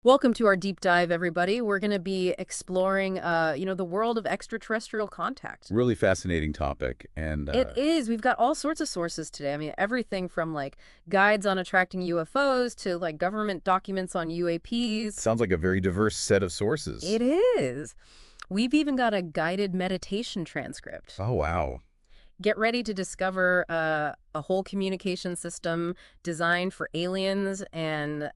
Welcome to our deep dive, everybody. We're going to be exploring, the world of extraterrestrial contact. Really fascinating topic. And It is. We've got all sorts of sources today. I mean, everything from like guides on attracting UFOs to like government documents on UAPs. sounds like a very diverse set of sources. It is. We've even got a guided meditation transcript. Oh, wow. Get ready to discover a whole communication system designed for aliens and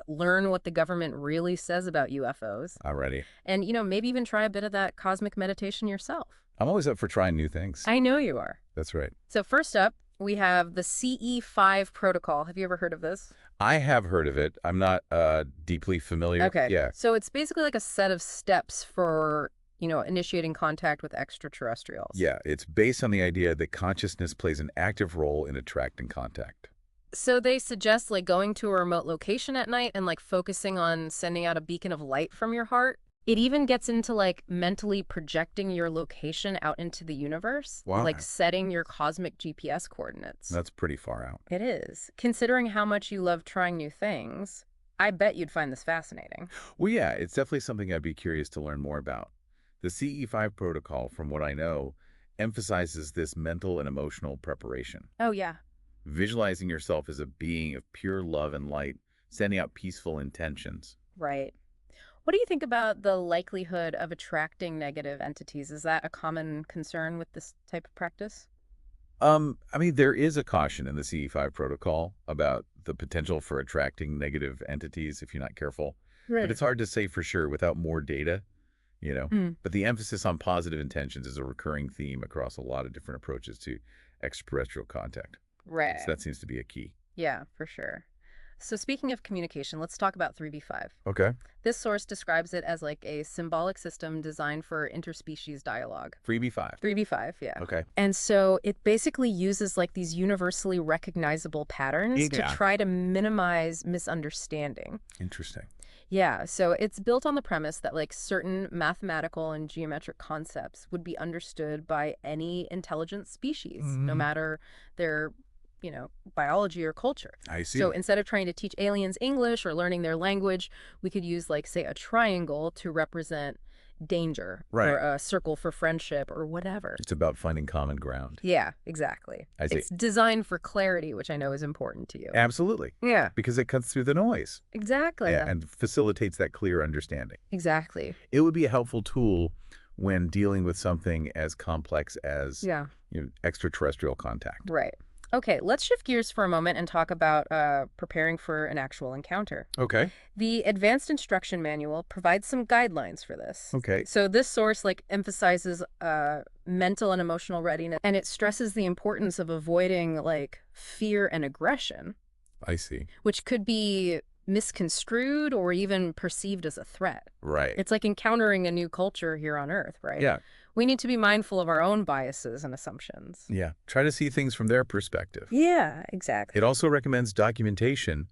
learn what the government really says about UFOs. Alrighty. And, maybe even try a bit of that cosmic meditation yourself. I'm always up for trying new things. I know you are. That's right. So first up, we have the CE5 protocol. Have you ever heard of this? I have heard of it. I'm not deeply familiar. Okay. Yeah. So it's basically like a set of steps for, initiating contact with extraterrestrials. Yeah. It's based on the idea that consciousness plays an active role in attracting contact. So they suggest like going to a remote location at night and like focusing on sending out a beacon of light from your heart. It even gets into like mentally projecting your location out into the universe, Wow. like setting your cosmic GPS coordinates. That's pretty far out. It is. Considering how much you love trying new things, I bet you'd find this fascinating. Well, yeah, it's definitely something I'd be curious to learn more about. The CE5 protocol, from what I know, emphasizes this mental and emotional preparation. Oh, yeah. Visualizing yourself as a being of pure love and light, sending out peaceful intentions. Right. What do you think about the likelihood of attracting negative entities? Is that a common concern with this type of practice? I mean, there is a caution in the CE5 protocol about the potential for attracting negative entities if you're not careful. But it's hard to say for sure without more data. Mm, But the emphasis on positive intentions is a recurring theme across a lot of different approaches to extraterrestrial contact. right. So that seems to be a key. Yeah, for sure. So speaking of communication, let's talk about 3B5. Okay. This source describes it as like a symbolic system designed for interspecies dialogue. 3B5. 3B5, yeah. Okay. And so it basically uses like these universally recognizable patterns to Yeah. try to minimize misunderstanding. Interesting. Yeah, so it's built on the premise that like certain mathematical and geometric concepts would be understood by any intelligent species, no matter their, biology or culture. I see. So instead of trying to teach aliens English or learning their language, we could use like, say, a triangle to represent danger Right. or a circle for friendship or whatever. It's about finding common ground. Yeah, exactly. I see. It's designed for clarity, which I know is important to you. Absolutely. Yeah, Because it cuts through the noise. exactly. Yeah, and facilitates that clear understanding. Exactly. It would be a helpful tool when dealing with something as complex as Yeah. extraterrestrial contact. Right. Okay, let's shift gears for a moment and talk about preparing for an actual encounter. Okay. The Advanced Instruction Manual provides some guidelines for this. Okay. So this source like emphasizes mental and emotional readiness, and it stresses the importance of avoiding like fear and aggression, I see. which could be misconstrued or even perceived as a threat. Right. It's like encountering a new culture here on Earth, right? Yeah. We need to be mindful of our own biases and assumptions. Yeah. Try to see things from their perspective. Yeah, exactly. It also recommends documentation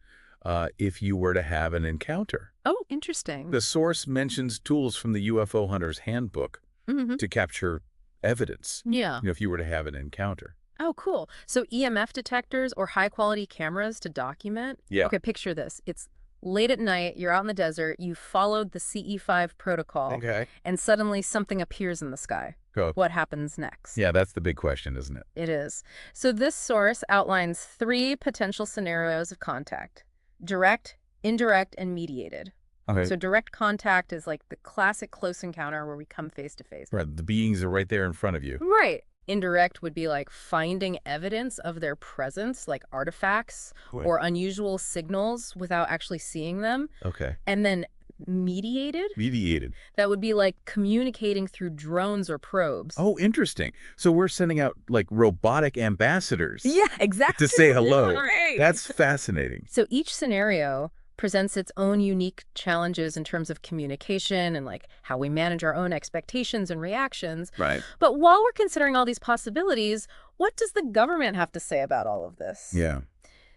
if you were to have an encounter. Oh, interesting. The source mentions tools from the UFO Hunter's Handbook Hmm. to capture evidence, Yeah. if you were to have an encounter. Oh, cool. So EMF detectors or high-quality cameras to document? Yeah. Okay, picture this. It's late at night, you're out in the desert, you followed the CE5 protocol, Okay. and suddenly something appears in the sky. Go. What happens next? Yeah, that's the big question, isn't it? It is. So this source outlines 3 potential scenarios of contact: direct, indirect, and mediated. Okay. So direct contact is like the classic close encounter where we come face to face. Right. The beings are right there in front of you. Right. Indirect would be like finding evidence of their presence, like artifacts Right. or unusual signals without actually seeing them. Okay. And then mediated, Mediated. that would be like communicating through drones or probes. Oh, interesting. So we're sending out like robotic ambassadors Yeah, exactly. to say hello. Right. That's fascinating. So each scenario presents its own unique challenges in terms of communication and like how we manage our own expectations and reactions. Right. But while we're considering all these possibilities, what does the government have to say about all of this? Yeah.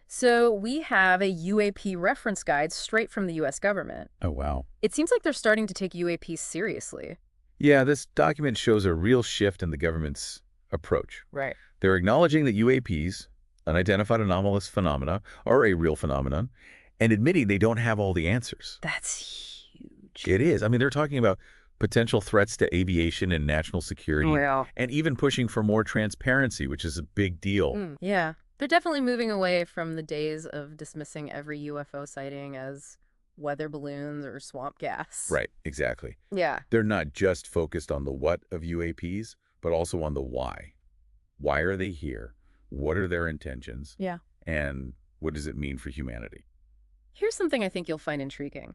So we have a UAP reference guide straight from the U.S. government. Oh, wow. It seems like they're starting to take UAPs seriously. Yeah, this document shows a real shift in the government's approach. Right. They're acknowledging that UAPs, unidentified anomalous phenomena, are a real phenomenon, and admitting they don't have all the answers. That's huge. It is. I mean, they're talking about potential threats to aviation and national security, Well, and even pushing for more transparency, which is a big deal. yeah. They're definitely moving away from the days of dismissing every UFO sighting as weather balloons or swamp gas. Right, exactly. Yeah. They're not just focused on the what of UAPs, but also on the why. Why are they here? What are their intentions? Yeah. And what does it mean for humanity? Here's something I think you'll find intriguing.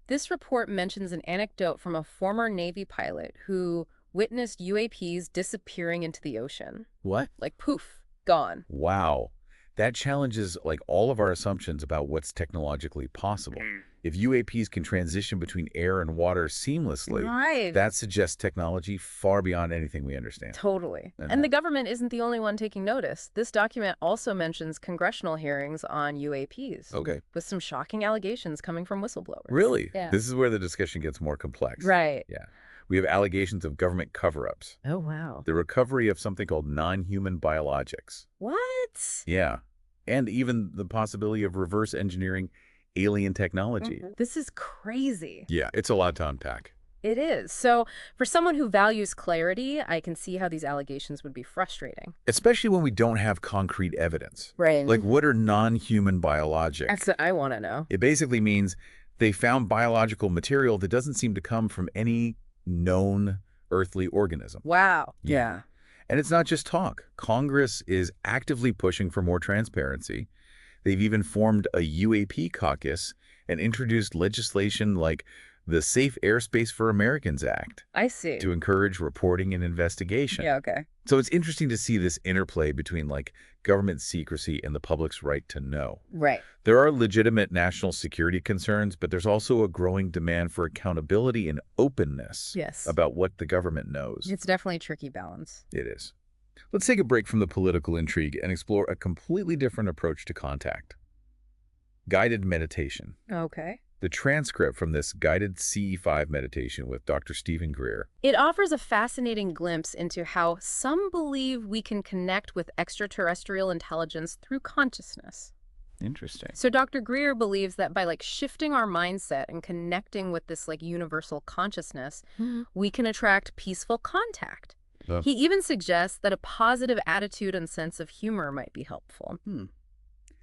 This report mentions an anecdote from a former Navy pilot who witnessed UAPs disappearing into the ocean. What? Like poof, gone. Wow. That challenges like all of our assumptions about what's technologically possible. If UAPs can transition between air and water seamlessly, Right. that suggests technology far beyond anything we understand. Totally. And the government isn't the only one taking notice. This document also mentions congressional hearings on UAPs. Okay. With some shocking allegations coming from whistleblowers. Really? Yeah. This is where the discussion gets more complex. Right. Yeah. We have allegations of government cover-ups. Oh, wow. The recovery of something called non-human biologics. What? Yeah. And even the possibility of reverse engineering alien technology. This is crazy. Yeah, it's a lot to unpack. It is. So for someone who values clarity, I can see how these allegations would be frustrating. Especially when we don't have concrete evidence. Right. Like, what are non-human biologics? That's what I want to know. It basically means they found biological material that doesn't seem to come from any known earthly organism. Wow. Yeah. And it's not just talk. Congress is actively pushing for more transparency. They've even formed a UAP caucus and introduced legislation like the Safe Airspace for Americans Act I see. to encourage reporting and investigation. Yeah, okay. So it's interesting to see this interplay between like government secrecy and the public's right to know. Right. There are legitimate national security concerns, but there's also a growing demand for accountability and openness Yes. about what the government knows. It's definitely a tricky balance. It is. Let's take a break from the political intrigue and explore a completely different approach to contact. Guided meditation. Okay. The transcript from this guided CE5 meditation with Dr. Stephen Greer. It offers a fascinating glimpse into how some believe we can connect with extraterrestrial intelligence through consciousness. Interesting. So Dr. Greer believes that by shifting our mindset and connecting with this universal consciousness, we can attract peaceful contact. He even suggests that a positive attitude and sense of humor might be helpful.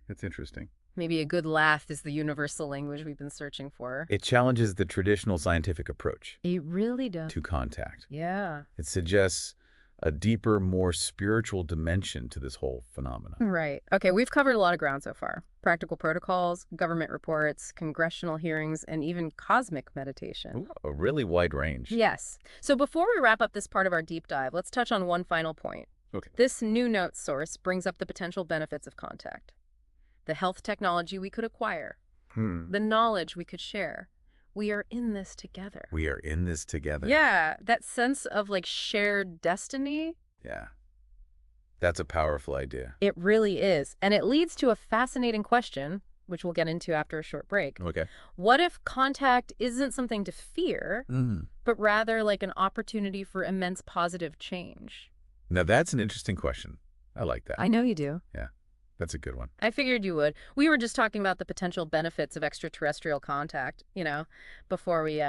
That's interesting. Maybe a good laugh is the universal language we've been searching for. It challenges the traditional scientific approach It really does. to contact. Yeah. It suggests a deeper, more spiritual dimension to this whole phenomenon. Right. Okay, we've covered a lot of ground so far. Practical protocols, government reports, congressional hearings, and even cosmic meditation. Ooh, a really wide range. Yes. So before we wrap up this part of our deep dive, let's touch on one final point. Okay. This new note source brings up the potential benefits of contact. The health technology we could acquire. The knowledge we could share. We are in this together. We are in this together. Yeah, that sense of shared destiny. Yeah. That's a powerful idea. It really is. And it leads to a fascinating question, which we'll get into after a short break. Okay. What if contact isn't something to fear, but rather an opportunity for immense positive change? Now, that's an interesting question. I like that. I know you do. Yeah, that's a good one. I figured you would. We were just talking about the potential benefits of extraterrestrial contact, before we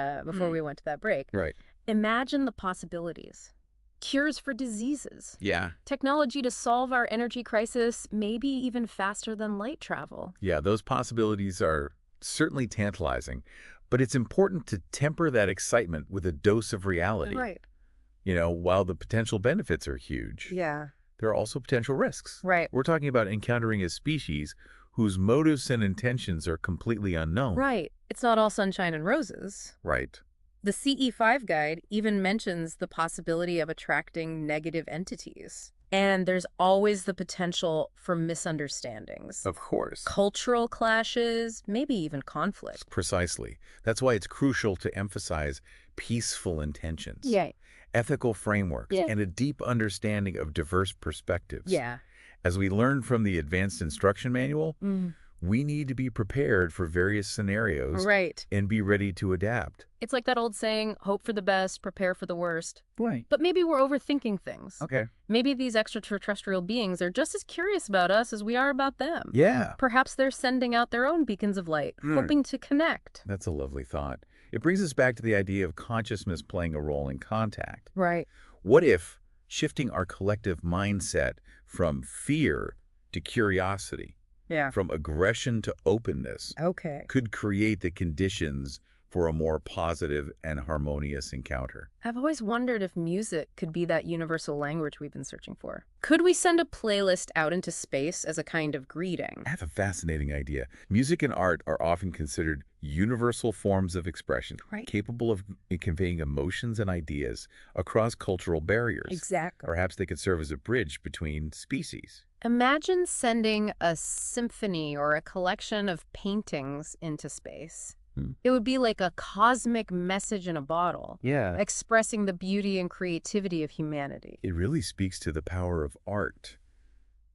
went to that break. Right. Imagine the possibilities. Cures for diseases. Yeah. Technology to solve our energy crisis, maybe even faster than light travel. Yeah, those possibilities are certainly tantalizing, but it's important to temper that excitement with a dose of reality. Right. While the potential benefits are huge, Yeah. there are also potential risks. Right. We're talking about encountering a species whose motives and intentions are completely unknown. Right. It's not all sunshine and roses. Right. The CE5 guide even mentions the possibility of attracting negative entities. And there's always the potential for misunderstandings. Of course. Cultural clashes, maybe even conflict. Precisely. That's why it's crucial to emphasize peaceful intentions, Yeah. ethical frameworks, Yeah. and a deep understanding of diverse perspectives. Yeah. As we learned from the Advanced Instruction Manual, We need to be prepared for various scenarios Right. and be ready to adapt. It's like that old saying, hope for the best, prepare for the worst. Right. But maybe we're overthinking things. Okay. Maybe these extraterrestrial beings are just as curious about us as we are about them. Yeah. Perhaps they're sending out their own beacons of light, hoping to connect. That's a lovely thought. It brings us back to the idea of consciousness playing a role in contact. Right. What if shifting our collective mindset from fear to curiosity, Yeah. from aggression to openness, Okay. could create the conditions for a more positive and harmonious encounter? I've always wondered if music could be that universal language we've been searching for. Could we send a playlist out into space as a kind of greeting? I have a fascinating idea. Music and art are often considered universal forms of expression, Right. capable of conveying emotions and ideas across cultural barriers. Exactly. Perhaps they could serve as a bridge between species. Imagine sending a symphony or a collection of paintings into space. It would be like a cosmic message in a bottle, Yeah. expressing the beauty and creativity of humanity. It really speaks to the power of art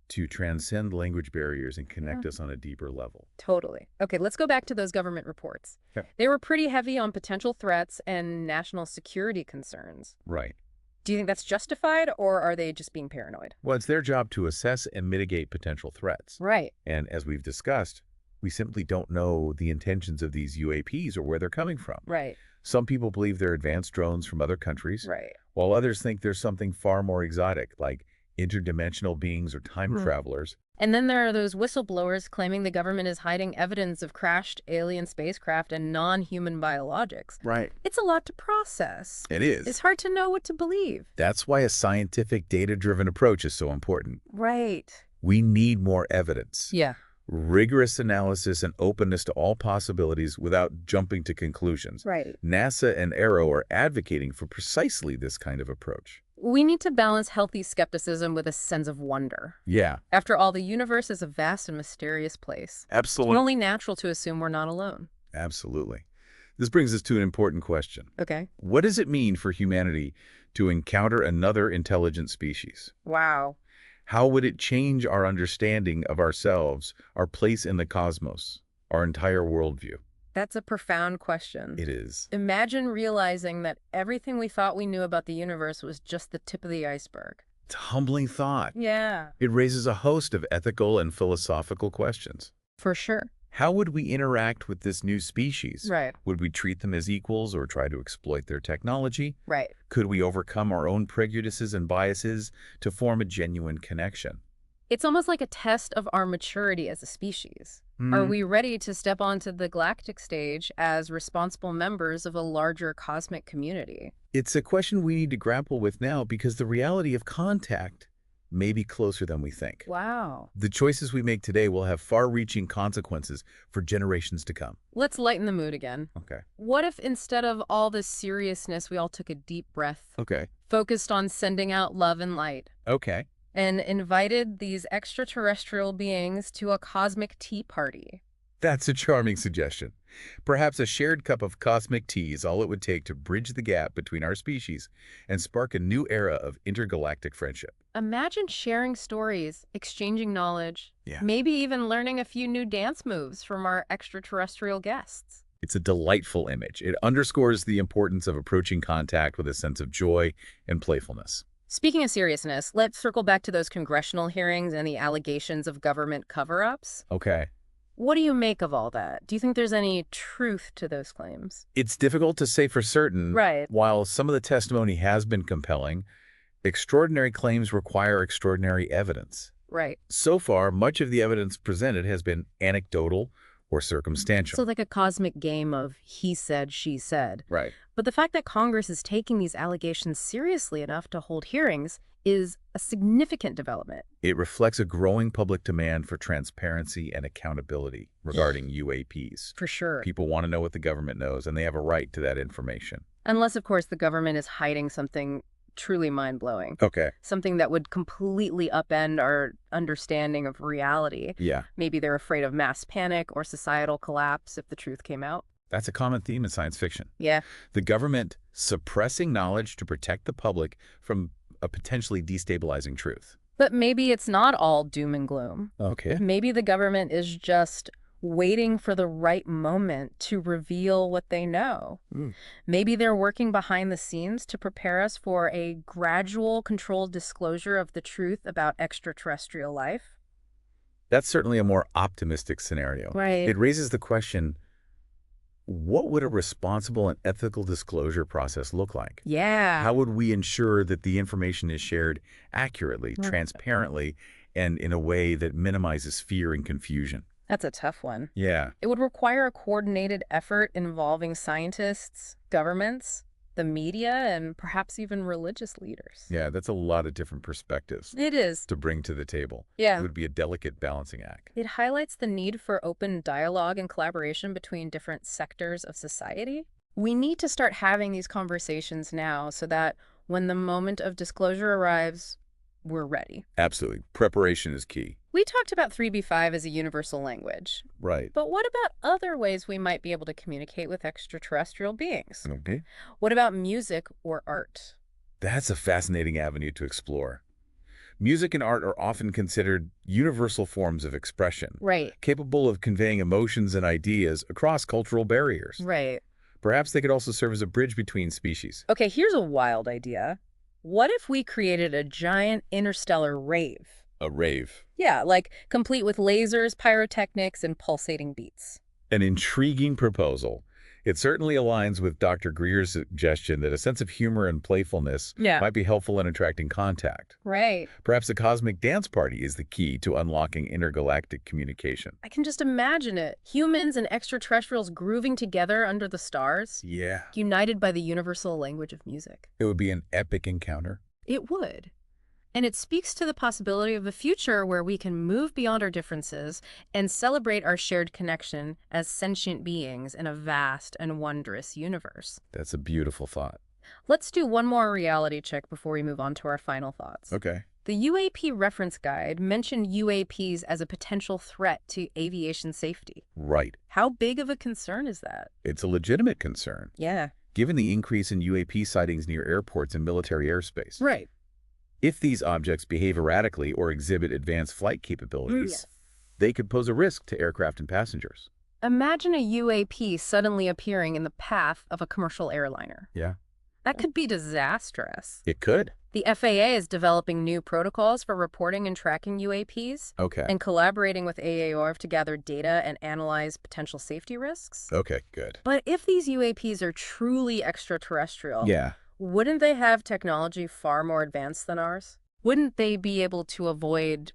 to transcend language barriers and connect us on a deeper level. Totally. Okay, let's go back to those government reports. Okay. They were pretty heavy on potential threats and national security concerns. Right. Do you think that's justified, or are they just being paranoid? Well, it's their job to assess and mitigate potential threats. Right. And as we've discussed, we simply don't know the intentions of these UAPs or where they're coming from. Right. Some people believe they're advanced drones from other countries, Right. while others think there's something far more exotic, like interdimensional beings or time travelers. And then there are those whistleblowers claiming the government is hiding evidence of crashed alien spacecraft and non-human biologics. Right. It's a lot to process. It is. It's hard to know what to believe. That's why a scientific, data-driven approach is so important. Right. We need more evidence. Yeah. Rigorous analysis and openness to all possibilities without jumping to conclusions. Right. NASA and Aero are advocating for precisely this kind of approach. We need to balance healthy skepticism with a sense of wonder. Yeah, After all, the universe is a vast and mysterious place. It's absolutely. only natural to assume we're not alone. Absolutely. This brings us to an important question. Okay. What does it mean for humanity to encounter another intelligent species? Wow. How would it change our understanding of ourselves, our place in the cosmos, our entire worldview? That's a profound question. It is. Imagine realizing that everything we thought we knew about the universe was just the tip of the iceberg. It's a humbling thought. Yeah. It raises a host of ethical and philosophical questions. For sure. How would we interact with this new species? Right. Would we treat them as equals or try to exploit their technology? Right. Could we overcome our own prejudices and biases to form a genuine connection? It's almost like a test of our maturity as a species. Are we ready to step onto the galactic stage as responsible members of a larger cosmic community? It's a question we need to grapple with now because the reality of contact may be closer than we think. Wow. The choices we make today will have far-reaching consequences for generations to come. Let's lighten the mood again. Okay. What if instead of all this seriousness, we all took a deep breath, Okay. focused on sending out love and light, Okay. and invited these extraterrestrial beings to a cosmic tea party? That's a charming suggestion. Perhaps a shared cup of cosmic tea is all it would take to bridge the gap between our species and spark a new era of intergalactic friendship. Imagine sharing stories, exchanging knowledge, Yeah. maybe even learning a few new dance moves from our extraterrestrial guests. It's a delightful image. It underscores the importance of approaching contact with a sense of joy and playfulness. Speaking of seriousness, let's circle back to those congressional hearings and the allegations of government cover-ups. Okay. What do you make of all that? Do you think there's any truth to those claims? It's difficult to say for certain. Right. While some of the testimony has been compelling, extraordinary claims require extraordinary evidence. Right. So far, much of the evidence presented has been anecdotal or circumstantial. So like a cosmic game of he said, she said. Right. But the fact that Congress is taking these allegations seriously enough to hold hearings is a significant development. It reflects a growing public demand for transparency and accountability regarding UAPs. For sure. People want to know what the government knows, and they have a right to that information. Unless, of course, the government is hiding something truly mind-blowing. Okay. Something that would completely upend our understanding of reality. Yeah. Maybe they're afraid of mass panic or societal collapse if the truth came out. That's a common theme in science fiction. Yeah. The government suppressing knowledge to protect the public from a potentially destabilizing truth. But maybe it's not all doom and gloom. Okay. Maybe the government is just waiting for the right moment to reveal what they know. Mm. Maybe they're working behind the scenes to prepare us for a gradual, controlled disclosure of the truth about extraterrestrial life. That's certainly a more optimistic scenario. Right. It raises the question, what would a responsible and ethical disclosure process look like? Yeah. How would we ensure that the information is shared accurately, Mm. transparently, and in a way that minimizes fear and confusion? That's a tough one. Yeah, It would require a coordinated effort involving scientists, governments, the media, and perhaps even religious leaders. yeah, that's a lot of different perspectives It is. to bring to the table. It Yeah. would be a delicate balancing act. It highlights the need for open dialogue and collaboration between different sectors of society. We need to start having these conversations now so that when the moment of disclosure arrives, we're ready. Absolutely. Preparation is key. We talked about 3B5 as a universal language, Right. but what about other ways we might be able to communicate with extraterrestrial beings? Okay. What about music or art? That's a fascinating avenue to explore. Music and art are often considered universal forms of expression, Right, capable of conveying emotions and ideas across cultural barriers. right. Perhaps they could also serve as a bridge between species. Okay, here's a wild idea. What if we created a giant interstellar rave? A rave. Yeah, like complete with lasers, pyrotechnics, and pulsating beats. An intriguing proposal. It certainly aligns with Dr. Greer's suggestion that a sense of humor and playfulness Yeah. might be helpful in attracting contact. Right. Perhaps a cosmic dance party is the key to unlocking intergalactic communication. I can just imagine it. Humans and extraterrestrials grooving together under the stars, Yeah. united by the universal language of music. It would be an epic encounter. It would. And it speaks to the possibility of a future where we can move beyond our differences and celebrate our shared connection as sentient beings in a vast and wondrous universe. That's a beautiful thought. Let's do one more reality check before we move on to our final thoughts. Okay. The UAP reference guide mentioned UAPs as a potential threat to aviation safety. Right. How big of a concern is that? It's a legitimate concern, Yeah. given the increase in UAP sightings near airports and military airspace. Right. If these objects behave erratically or exhibit advanced flight capabilities, they could pose a risk to aircraft and passengers. Imagine a UAP suddenly appearing in the path of a commercial airliner. Yeah. That could be disastrous. It could. The FAA is developing new protocols for reporting and tracking UAPs Okay. and collaborating with AARF to gather data and analyze potential safety risks. Okay, good. But if these UAPs are truly extraterrestrial, Yeah. wouldn't they have technology far more advanced than ours? Wouldn't they be able to avoid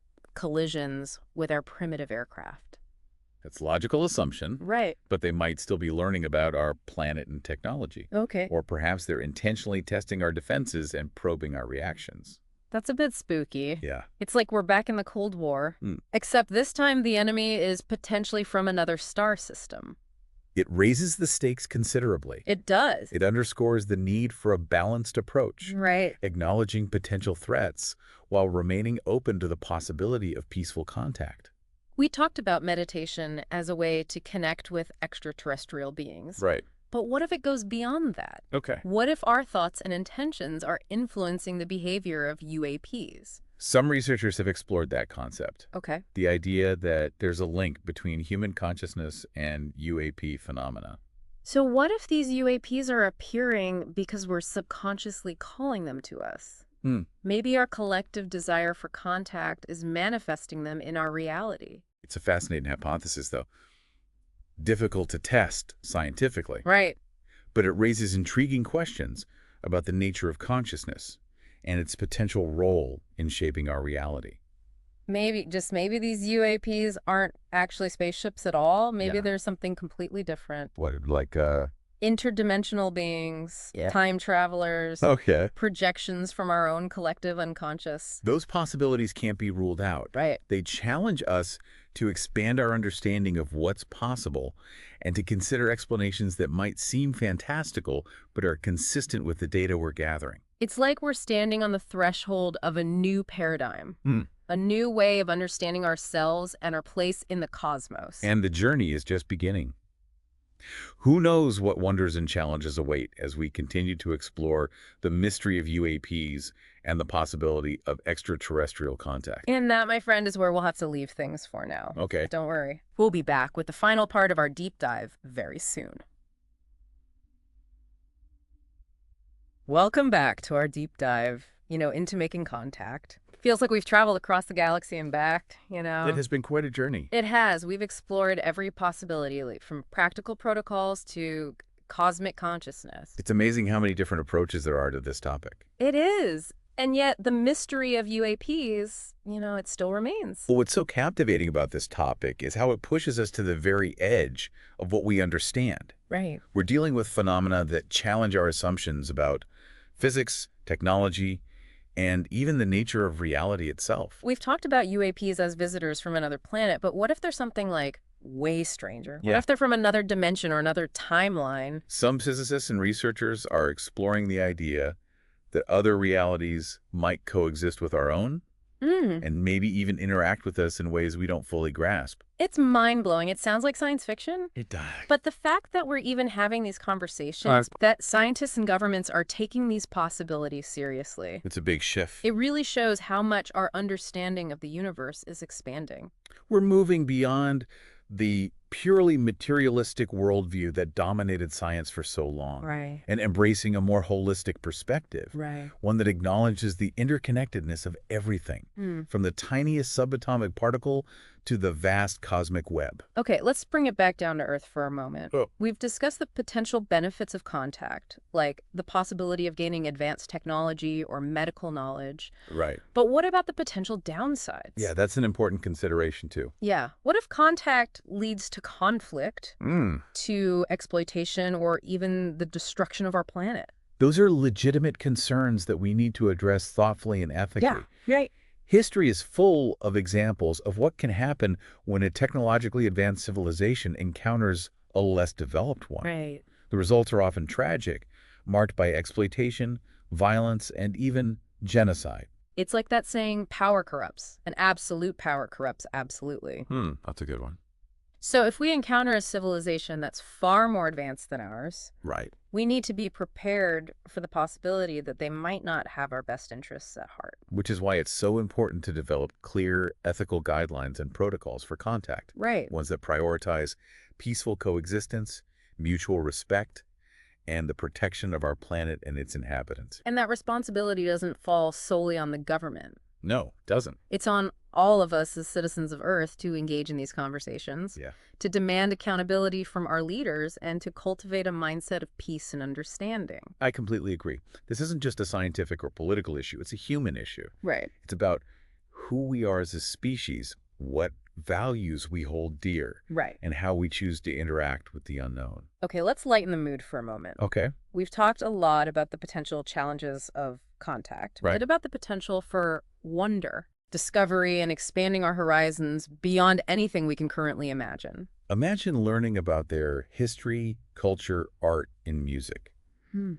collisions with our primitive aircraft? That's a logical assumption, Right. but they might still be learning about our planet and technology. Okay. Or perhaps they're intentionally testing our defenses and probing our reactions. That's a bit spooky. Yeah. It's like we're back in the Cold War, except this time the enemy is potentially from another star system. It raises the stakes considerably. It does. It underscores the need for a balanced approach, Right. acknowledging potential threats while remaining open to the possibility of peaceful contact. We talked about meditation as a way to connect with extraterrestrial beings. Right. But what if it goes beyond that? Okay. What if our thoughts and intentions are influencing the behavior of UAPs? Some researchers have explored that concept. Okay. The idea that there's a link between human consciousness and UAP phenomena. So what if these UAPs are appearing because we're subconsciously calling them to us? Maybe our collective desire for contact is manifesting them in our reality. It's a fascinating hypothesis, though. Difficult to test scientifically. Right. But it raises intriguing questions about the nature of consciousness and its potential role in shaping our reality. Maybe, just maybe these UAPs aren't actually spaceships at all. Maybe Yeah. there's something completely different. What, like, Interdimensional beings, Yeah. time travelers, Okay. projections from our own collective unconscious. Those possibilities can't be ruled out. Right. They challenge us to expand our understanding of what's possible and to consider explanations that might seem fantastical but are consistent with the data we're gathering. It's like we're standing on the threshold of a new paradigm, a new way of understanding ourselves and our place in the cosmos. And the journey is just beginning. Who knows what wonders and challenges await as we continue to explore the mystery of UAPs and the possibility of extraterrestrial contact. And that, my friend, is where we'll have to leave things for now. Okay. Don't worry. We'll be back with the final part of our deep dive very soon. Welcome back to our deep dive, into making contact. Feels like we've traveled across the galaxy and back, It has been quite a journey. It has. We've explored every possibility, like from practical protocols to cosmic consciousness. It's amazing how many different approaches there are to this topic. It is. And yet the mystery of UAPs, it still remains. Well, what's so captivating about this topic is how it pushes us to the very edge of what we understand. Right. We're dealing with phenomena that challenge our assumptions about physics, technology, and even the nature of reality itself. We've talked about UAPs as visitors from another planet, but what if there's something like way stranger? Yeah. What if they're from another dimension or another timeline? Some physicists and researchers are exploring the idea that other realities might coexist with our own and maybe even interact with us in ways we don't fully grasp. It's mind-blowing. It sounds like science fiction. It does. But the fact that we're even having these conversations, that scientists and governments are taking these possibilities seriously, It's a big shift. it really shows how much our understanding of the universe is expanding. We're moving beyond the purely materialistic worldview that dominated science for so long. Right. And embracing a more holistic perspective. Right. One that acknowledges the interconnectedness of everything, from the tiniest subatomic particle to the vast cosmic web. Okay, let's bring it back down to Earth for a moment. Oh. We've discussed the potential benefits of contact, like the possibility of gaining advanced technology or medical knowledge. Right. But what about the potential downsides? Yeah, that's an important consideration too. Yeah. What if contact leads to conflict, to exploitation, or even the destruction of our planet? Those are legitimate concerns that we need to address thoughtfully and ethically. Right. History is full of examples of what can happen when a technologically advanced civilization encounters a less developed one. Right. The results are often tragic, marked by exploitation, violence, and even genocide. It's like that saying, power corrupts, and absolute power corrupts absolutely. That's a good one. So if we encounter a civilization that's far more advanced than ours, Right. we need to be prepared for the possibility that they might not have our best interests at heart. Which is why it's so important to develop clear ethical guidelines and protocols for contact. Right. Ones that prioritize peaceful coexistence, mutual respect, and the protection of our planet and its inhabitants. And that responsibility doesn't fall solely on the government. No, it doesn't. It's on all of us as citizens of Earth to engage in these conversations, to demand accountability from our leaders, and to cultivate a mindset of peace and understanding. I completely agree. This isn't just a scientific or political issue. It's a human issue. Right. It's about who we are as a species, what values we hold dear, Right. and how we choose to interact with the unknown. Okay, let's lighten the mood for a moment. Okay. We've talked a lot about the potential challenges of contact, Right. but about the potential for wonder, discovery, and expanding our horizons beyond anything we can currently imagine. Imagine learning about their history, culture, art, and music.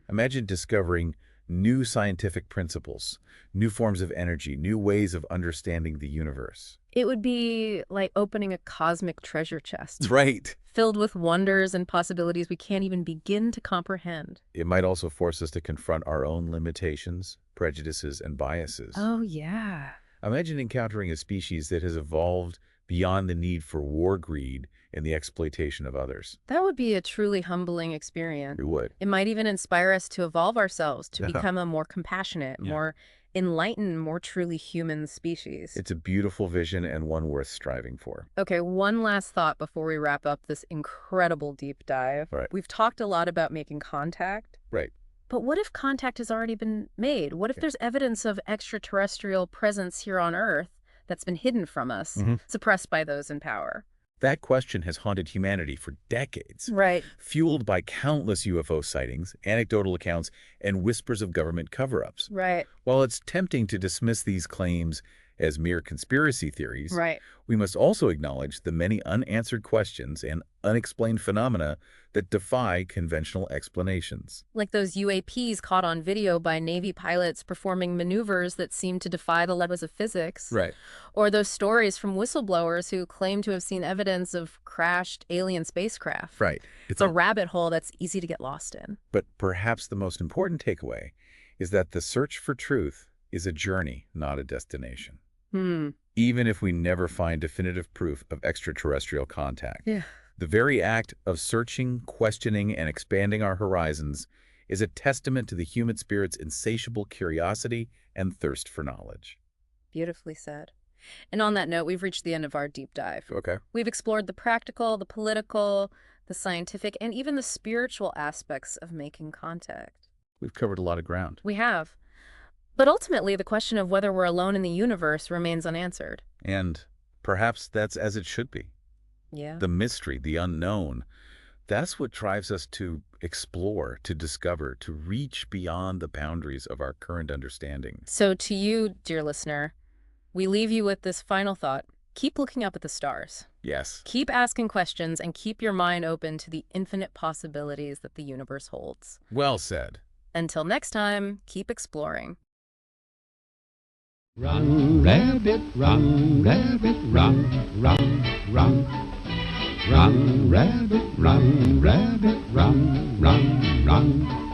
Imagine discovering new scientific principles, new forms of energy, new ways of understanding the universe. It would be like opening a cosmic treasure chest, Right. filled with wonders and possibilities we can't even begin to comprehend. It might also force us to confront our own limitations, prejudices, and biases. Oh, yeah. Imagine encountering a species that has evolved beyond the need for war greed and the exploitation of others. That would be a truly humbling experience. It would. It might even inspire us to evolve ourselves, to Yeah. become a more compassionate, Yeah. more enlightened, more truly human species. It's a beautiful vision and one worth striving for. Okay, one last thought before we wrap up this incredible deep dive. Right. We've talked a lot about making contact. Right. But what if contact has already been made? What if there's evidence of extraterrestrial presence here on Earth that's been hidden from us, suppressed by those in power? That question has haunted humanity for decades, Right. fueled by countless UFO sightings, anecdotal accounts, and whispers of government cover-ups. Right. While it's tempting to dismiss these claims as mere conspiracy theories, Right. we must also acknowledge the many unanswered questions and unexplained phenomena that defy conventional explanations. Like those UAPs caught on video by Navy pilots performing maneuvers that seem to defy the laws of physics. Right. Or those stories from whistleblowers who claim to have seen evidence of crashed alien spacecraft. Right. It's a rabbit hole that's easy to get lost in. But perhaps the most important takeaway is that the search for truth is a journey, not a destination. Even if we never find definitive proof of extraterrestrial contact. Yeah. The very act of searching, questioning, and expanding our horizons is a testament to the human spirit's insatiable curiosity and thirst for knowledge. Beautifully said. And on that note, we've reached the end of our deep dive. Okay. We've explored the practical, the political, the scientific, and even the spiritual aspects of making contact. We've covered a lot of ground. We have. But ultimately, the question of whether we're alone in the universe remains unanswered. And perhaps that's as it should be. Yeah. The mystery, the unknown, that's what drives us to explore, to discover, to reach beyond the boundaries of our current understanding. So to you, dear listener, we leave you with this final thought. Keep looking up at the stars. Yes. Keep asking questions and keep your mind open to the infinite possibilities that the universe holds. Well said. Until next time, keep exploring. Run, rabbit, run, rabbit, run, run, run. Run, rabbit, run, rabbit, run, run, run.